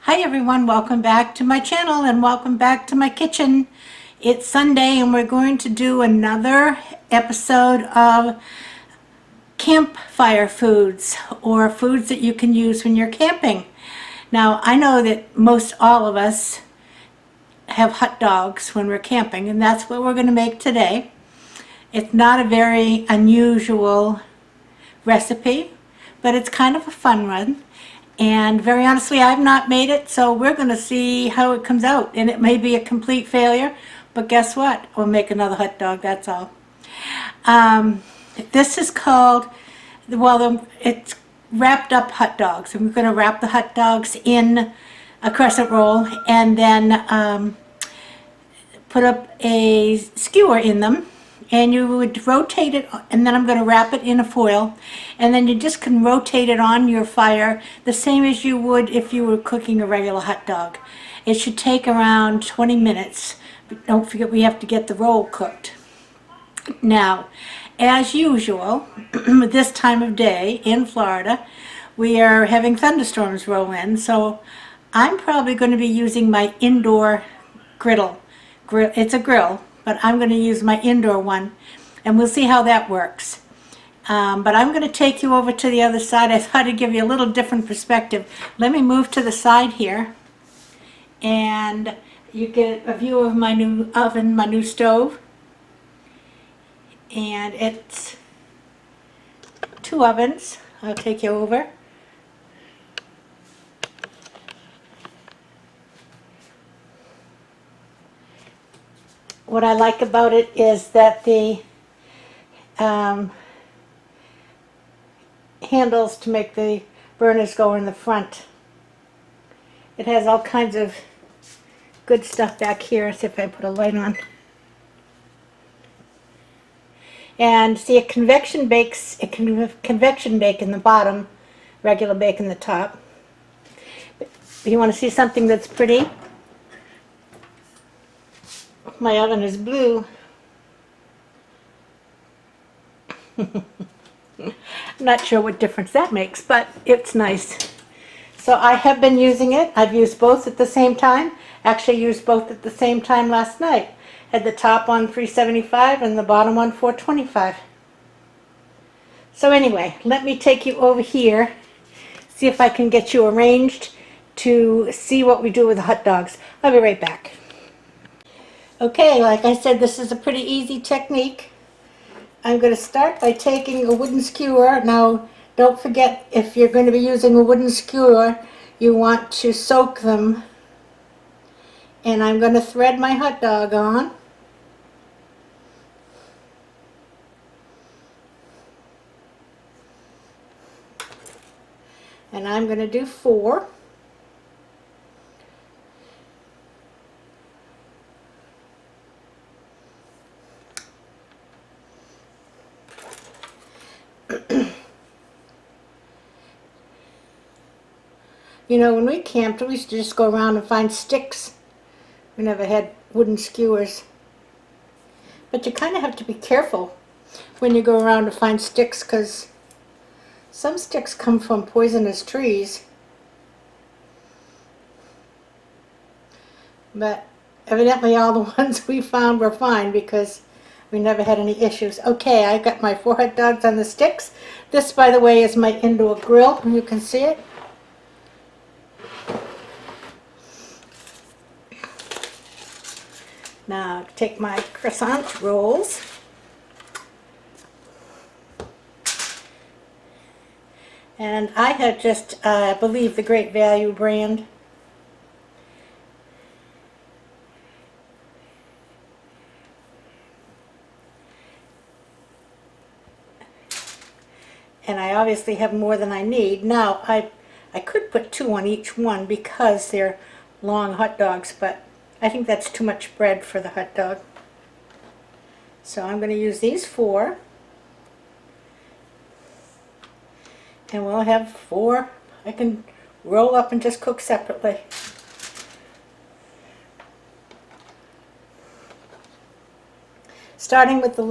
Hi everyone, welcome back to my channel and welcome back to my kitchen. It's Sunday and we're going to do another episode of campfire foods, or foods that you can use when you're camping. Now I know that most all of us have hot dogs when we're camping, and that's what we're going to make today. It's not a very unusual recipe, but it's kind of a fun one. And very honestly, I've not made it, so we're going to see how it comes out. And it may be a complete failure, but guess what? We'll make another hot dog, that's all. This is called, it's wrapped up hot dogs. And we're going to wrap the hot dogs in a crescent roll and then put up a skewer in them. And you would rotate it, and then I'm going to wrap it in a foil, and then you just can rotate it on your fire the same as you would if you were cooking a regular hot dog. It should take around 20 minutes, but don't forget we have to get the roll cooked. Now, as usual, this time of day in Florida, we are having thunderstorms roll in, so I'm probably going to be using my indoor griddle. It's a grill, but I'm going to use my indoor one, and we'll see how that works. But I'm going to take you over to the other side. I thought I'd give you a little different perspective. Let me move to the side here, and you get a view of my new oven, my new stove. And it's two ovens. I'll take you over. What I like about it is that the handles to make the burners go in the front. It has all kinds of good stuff back here. See if I put a light on. And see, it convection bakes. It can convection bake in the bottom, regular bake in the top. But you want to see something that's pretty? My oven is blue. I'm not sure what difference that makes, but it's nice. So I have been using it. I've used both at the same time. Actually used both at the same time last night. Had the top on 375 and the bottom on 425. So anyway, let me take you over here, see if I can get you arranged to see what we do with the hot dogs. I'll be right back. Okay, like I said, this is a pretty easy technique. I'm going to start by taking a wooden skewer. Now, don't forget, if you're going to be using a wooden skewer, you want to soak them. And I'm going to thread my hot dog on. And I'm going to do 4. You know, when we camped, we used to just go around and find sticks. We never had wooden skewers. But you kind of have to be careful when you go around to find sticks, because some sticks come from poisonous trees. But evidently all the ones we found were fine, because we never had any issues. Okay, I got my 4 hot dogs on the sticks. This, by the way, is my indoor grill. You can see it. Now, take my croissant rolls. And I have just, I believe, the Great Value brand. And I obviously have more than I need. Now, I could put 2 on each one because they're long hot dogs, but I think that's too much bread for the hot dog. So I'm going to use these 4. And we'll have 4 I can roll up and just cook separately. Starting with the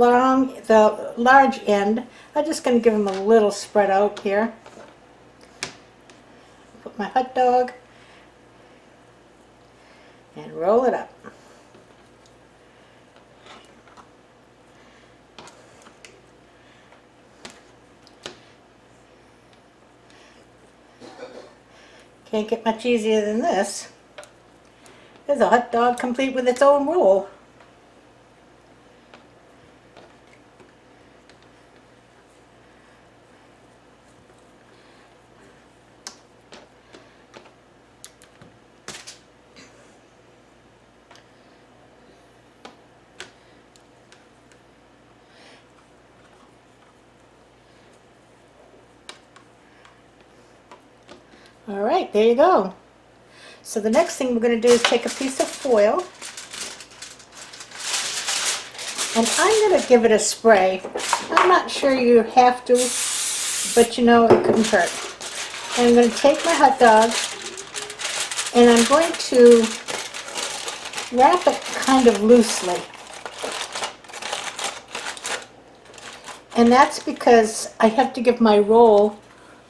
large end, I'm just going to give them a little spread out here. Put my hot dog and roll it up. Can't get much easier than this. There's a hot dog complete with its own roll. All right, there you go. So the next thing we're going to do is take a piece of foil, and I'm going to give it a spray. I'm not sure you have to, but you know, it couldn't hurt. And I'm going to take my hot dog, and I'm going to wrap it kind of loosely. And that's because I have to give my roll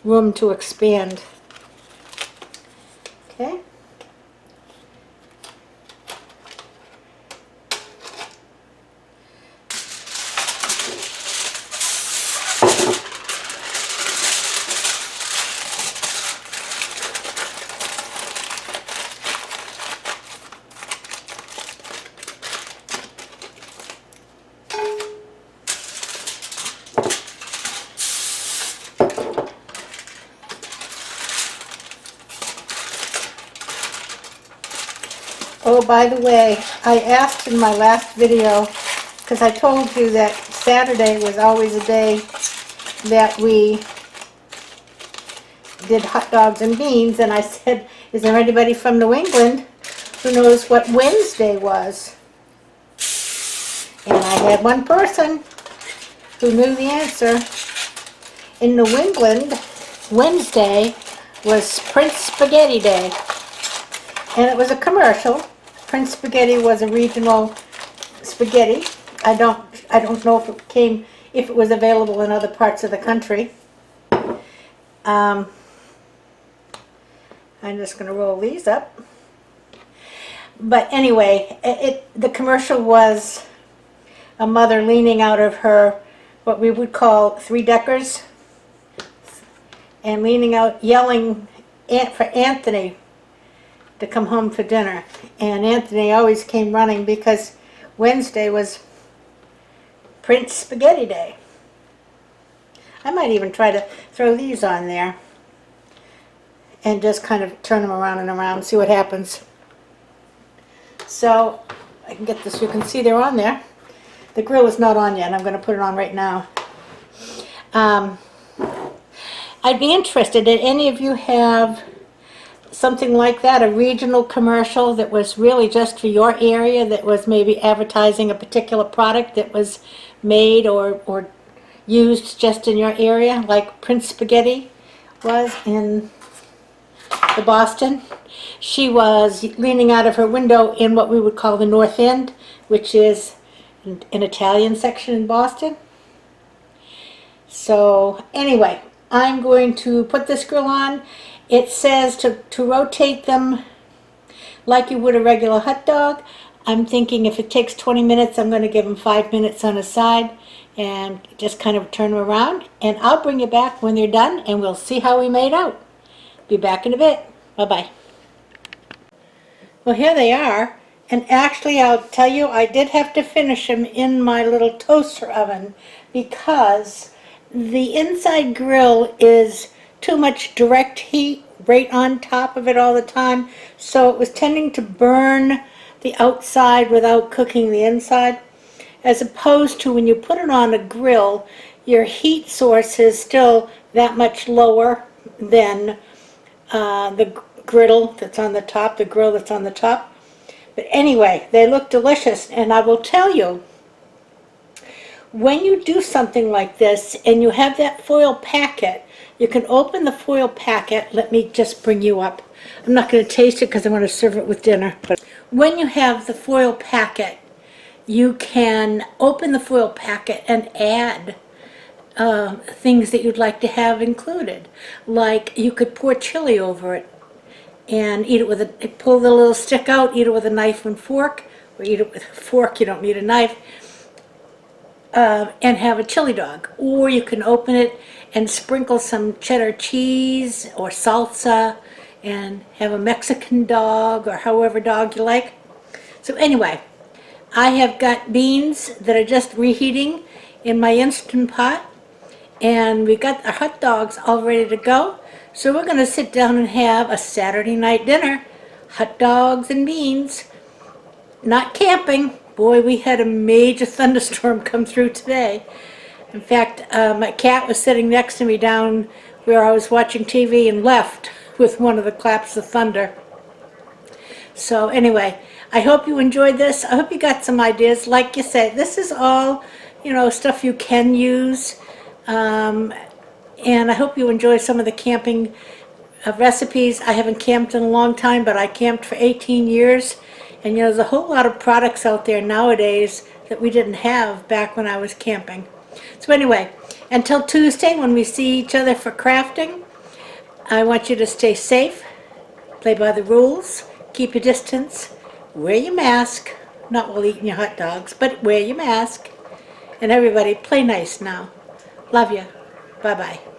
room to expand. Okay. Oh, by the way, I asked in my last video, because I told you that Saturday was always a day that we did hot dogs and beans, and I said, is there anybody from New England who knows what Wednesday was? And I had one person who knew the answer. In New England, Wednesday was Prince Spaghetti Day. And it was a commercial. Prince Spaghetti was a regional spaghetti. I don't know if it was available in other parts of the country. I'm just going to roll these up. But anyway, the commercial was a mother leaning out of her, what we would call three-deckers, and leaning out, yelling for Anthony to come home for dinner. And Anthony always came running because Wednesday was Prince Spaghetti Day. I might even try to throw these on there and just kind of turn them around and around, see what happens. So I can get this, you can see they're on there. The grill is not on yet, I'm going to put it on right now. I'd be interested, did any of you have something like that, a regional commercial that was really just for your area, that was maybe advertising a particular product that was made or used just in your area, like Prince Spaghetti was in the Boston? She was leaning out of her window in what we would call the North End, which is an Italian section in Boston. So anyway, I'm going to put this grill on. It says to rotate them like you would a regular hot dog. I'm thinking if it takes 20 minutes, I'm going to give them 5 minutes on a side and just kind of turn them around. And I'll bring you back when they're done and we'll see how we made out. Be back in a bit. Bye-bye. Well, here they are. And actually, I'll tell you, I did have to finish them in my little toaster oven because the inside grill is too much direct heat right on top of it all the time, so it was tending to burn the outside without cooking the inside, as opposed to when you put it on a grill, your heat source is still that much lower than the griddle that's on the top, the grill that's on the top. But anyway, they look delicious, and I will tell you, when you do something like this and you have that foil packet, you can open the foil packet. Let me just bring you up. I'm not going to taste it because I want to serve it with dinner. But when you have the foil packet, you can open the foil packet and add things that you'd like to have included. Like you could pour chili over it and eat it with a, pull the little stick out, eat it with a knife and fork, or eat it with a fork, you don't need a knife, and have a chili dog. Or you can open it and sprinkle some cheddar cheese or salsa and have a Mexican dog or however dog you like. So anyway, I have got beans that are just reheating in my Instant Pot, and we got our hot dogs all ready to go. So we're going to sit down and have a Saturday night dinner, hot dogs and beans, not camping. Boy, we had a major thunderstorm come through today. In fact, my cat was sitting next to me down where I was watching TV and left with one of the claps of thunder. So anyway, I hope you enjoyed this. I hope you got some ideas. Like you said, this is all, stuff you can use. And I hope you enjoy some of the camping recipes. I haven't camped in a long time, but I camped for 18 years. And there's a whole lot of products out there nowadays that we didn't have back when I was camping. So anyway, until Tuesday when we see each other for crafting, I want you to stay safe, play by the rules, keep your distance, wear your mask, not while eating your hot dogs, but wear your mask. And everybody, play nice now. Love you. Bye-bye.